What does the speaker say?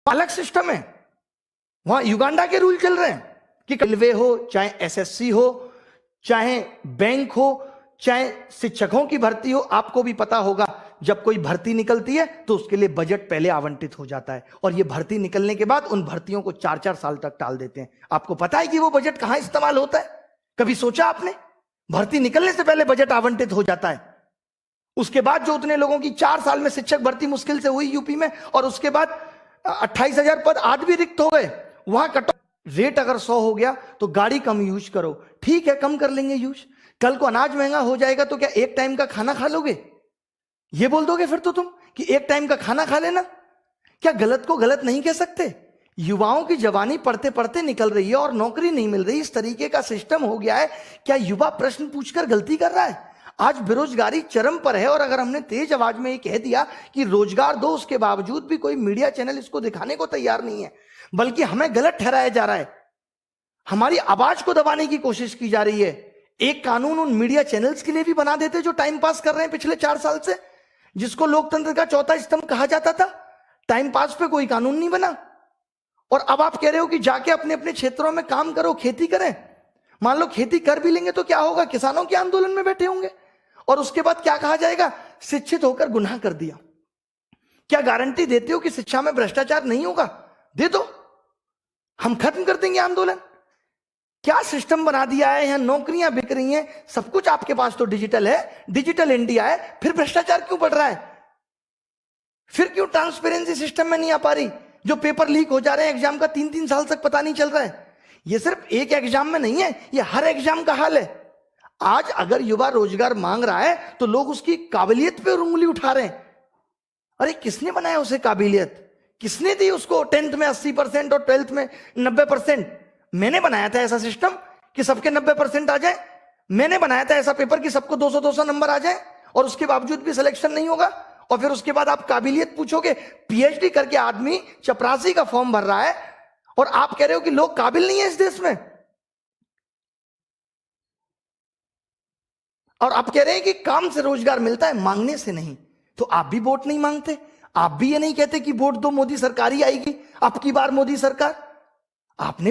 अलग सिस्टम है, वहां युगांडा के रूल चल रहे हैं कि रेलवे हो, चाहे एसएससी हो, चाहे बैंक हो, चाहे शिक्षकों की भर्ती हो। आपको भी पता होगा जब कोई भर्ती निकलती है तो उसके लिए बजट पहले आवंटित हो जाता है, और ये भर्ती निकलने के बाद उन भर्तियों को 4-4 साल तक टाल देते हैं। आपको पता है कि वो बजट कहां इस्तेमाल होता है? कभी सोचा आपने? भर्ती निकलने से पहले बजट आवंटित हो जाता है, उसके बाद जो उतने लोगों की 4 साल में शिक्षक भर्ती मुश्किल से हुई यूपी में, और उसके बाद 28,000 पद आज भी रिक्त हो गए। वहां कट रेट अगर 100 हो गया तो गाड़ी कम यूज करो, ठीक है, कम कर लेंगे यूज। कल को अनाज महंगा हो जाएगा तो क्या एक टाइम का खाना खा लोगे? ये बोल दोगे फिर तो तुम कि एक टाइम का खाना खा लेना? क्या गलत को गलत नहीं कह सकते? युवाओं की जवानी पढ़ते पढ़ते निकल रही है और नौकरी नहीं मिल रही, इस तरीके का सिस्टम हो गया है। क्या युवा प्रश्न पूछकर गलती कर रहा है? आज बेरोजगारी चरम पर है, और अगर हमने तेज आवाज में ये कह दिया कि रोजगार दो, उसके बावजूद भी कोई मीडिया चैनल इसको दिखाने को तैयार नहीं है, बल्कि हमें गलत ठहराया जा रहा है, हमारी आवाज को दबाने की कोशिश की जा रही है। एक कानून उन मीडिया चैनल्स के लिए भी बना देते जो टाइम पास कर रहे हैं पिछले 4 साल से, जिसको लोकतंत्र का चौथा स्तंभ कहा जाता था। टाइम पास पे कोई कानून नहीं बना, और अब आप कह रहे हो कि जाके अपने अपने क्षेत्रों में काम करो, खेती करें। मान लो खेती कर भी लेंगे तो क्या होगा? किसानों के आंदोलन में बैठे होंगे, और उसके बाद क्या कहा जाएगा? शिक्षित होकर गुनाह कर दिया। क्या गारंटी देते हो कि शिक्षा में भ्रष्टाचार नहीं होगा? दे दो, हम खत्म कर देंगे आंदोलन। क्या सिस्टम बना दिया है, यहां नौकरियां बिक रही हैं, सब कुछ आपके पास तो डिजिटल है, डिजिटल इंडिया है, फिर भ्रष्टाचार क्यों बढ़ रहा है? फिर क्यों ट्रांसपेरेंसी सिस्टम में नहीं आ पा रही? जो पेपर लीक हो जा रहे हैं एग्जाम का, 3-3 साल तक पता नहीं चल रहा है। ये सिर्फ एक एग्जाम में नहीं है, ये हर एग्जाम का हाल है। आज अगर युवा रोजगार मांग रहा है तो लोग उसकी काबिलियत पे उंगली उठा रहे हैं। अरे किसने बनाया उसे काबिलियत? किसने दी उसको 10th में 80% और 12th में 90%? मैंने बनाया था ऐसा सिस्टम कि सबके 90% आ जाए। मैंने बनाया था ऐसा पेपर कि सबको 200-200 नंबर आ जाए, और उसके बावजूद भी सिलेक्शन नहीं होगा। और फिर उसके बाद आप काबिलियत पूछोगे? पीएचडी करके आदमी चपरासी का फॉर्म भर रहा है, और आप कह रहे हो कि लोग काबिल नहीं है इस देश में, और आप कह रहे हैं कि काम से रोजगार मिलता है, मांगने से नहीं। तो आप भी वोट नहीं मांगते, आप भी ये नहीं कहते कि वोट दो मोदी सरकार ही आएगी, अब की बार मोदी सरकार। आपने